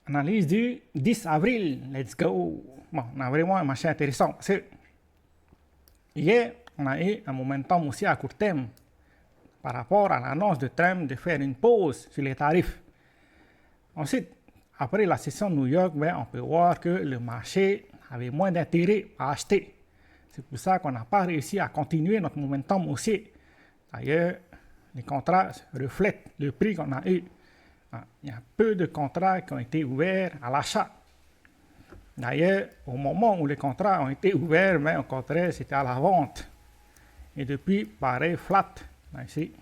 Analyse du 10 avril, let's go. Bon, on a vraiment un marché intéressant. Parce que hier, on a eu un momentum aussi à court terme par rapport à l'annonce de Trump de faire une pause sur les tarifs. Ensuite, après la session de New York, on peut voir que le marché avait moins d'intérêt à acheter. C'est pour ça qu'on n'a pas réussi à continuer notre momentum haussier. D'ailleurs, les contrats reflètent le prix qu'on a eu. Il y a peu de contrats qui ont été ouverts à l'achat. D'ailleurs, au moment où les contrats ont été ouverts, au contraire, c'était à la vente. Et depuis, pareil, flat, là ici.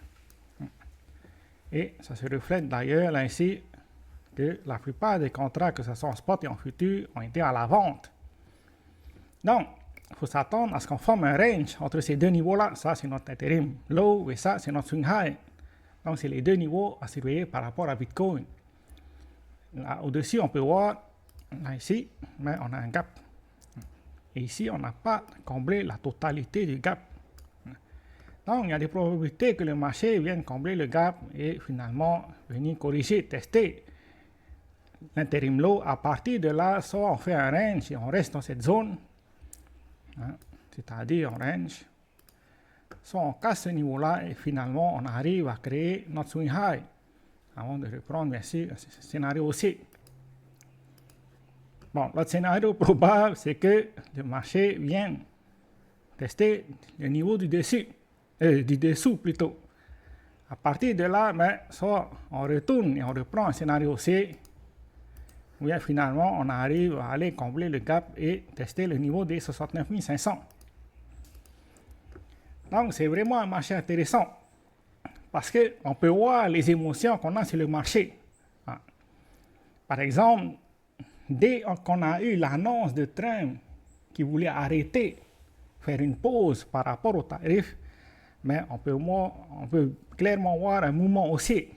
Et ça se reflète d'ailleurs là ici que la plupart des contrats, que ce soit en spot et en futur, ont été à la vente. Donc, il faut s'attendre à ce qu'on forme un range entre ces deux niveaux-là. Ça, c'est notre intérim low et ça, c'est notre swing high. Donc, c'est les deux niveaux à surveiller par rapport à Bitcoin. Là, au-dessus, on peut voir, là ici, mais on a un gap. Et ici, on n'a pas comblé la totalité du gap. Donc, il y a des probabilités que le marché vienne combler le gap et finalement venir corriger, tester l'intérim low. À partir de là, soit on fait un range et on reste dans cette zone, c'est-à-dire en range, soit on casse ce niveau-là et finalement on arrive à créer notre swing high avant de reprendre bien sûr ce scénario aussi. Bon, l'autre scénario probable, c'est que le marché vienne tester le niveau du dessous plutôt. À partir de là, soit on retourne et on reprend un scénario haussier, ou bien finalement on arrive à aller combler le gap et tester le niveau des 69 500. Donc c'est vraiment un marché intéressant parce qu'on peut voir les émotions qu'on a sur le marché. Par exemple, dès qu'on a eu l'annonce de Trump qui voulait arrêter, faire une pause par rapport aux tarifs, on peut clairement voir un mouvement haussier.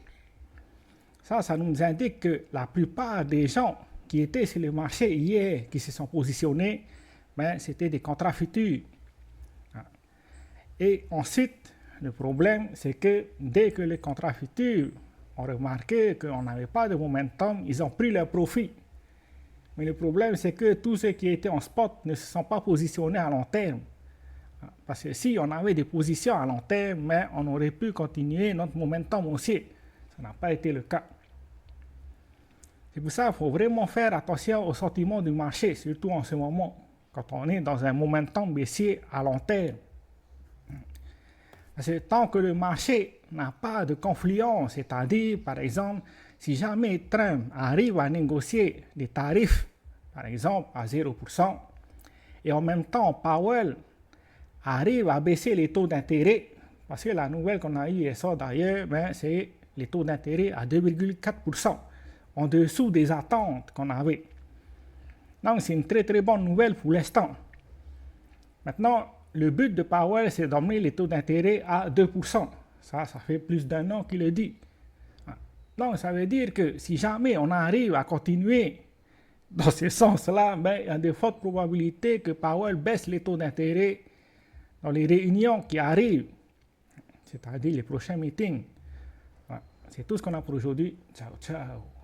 Ça nous indique que la plupart des gens qui étaient sur le marché hier, qui se sont positionnés, c'était des contrats futurs. Et ensuite, le problème, c'est que dès que les contrats futurs ont remarqué qu'on n'avait pas de momentum, ils ont pris leur profit. Mais le problème, c'est que tous ceux qui étaient en spot ne se sont pas positionnés à long terme. Parce que si on avait des positions à long terme, on aurait pu continuer notre momentum haussier. Ça n'a pas été le cas. C'est pour ça qu'il faut vraiment faire attention au sentiment du marché, surtout en ce moment, quand on est dans un momentum baissier à long terme. Parce que tant que le marché n'a pas de confluence, c'est-à-dire, par exemple, si jamais Trump arrive à négocier des tarifs, par exemple, à 0%, et en même temps, Powell arrive à baisser les taux d'intérêt, parce que la nouvelle qu'on a eue hier soir d'ailleurs, c'est les taux d'intérêt à 2,4%, en dessous des attentes qu'on avait. Donc, c'est une très très bonne nouvelle pour l'instant. Maintenant, le but de Powell, c'est d'emmener les taux d'intérêt à 2%. Ça fait plus d'un an qu'il le dit. Donc, ça veut dire que si jamais on arrive à continuer dans ce sens-là, il y a de fortes probabilités que Powell baisse les taux d'intérêt dans les réunions qui arrivent, c'est-à-dire les prochains meetings. C'est tout ce qu'on a pour aujourd'hui. Ciao, ciao.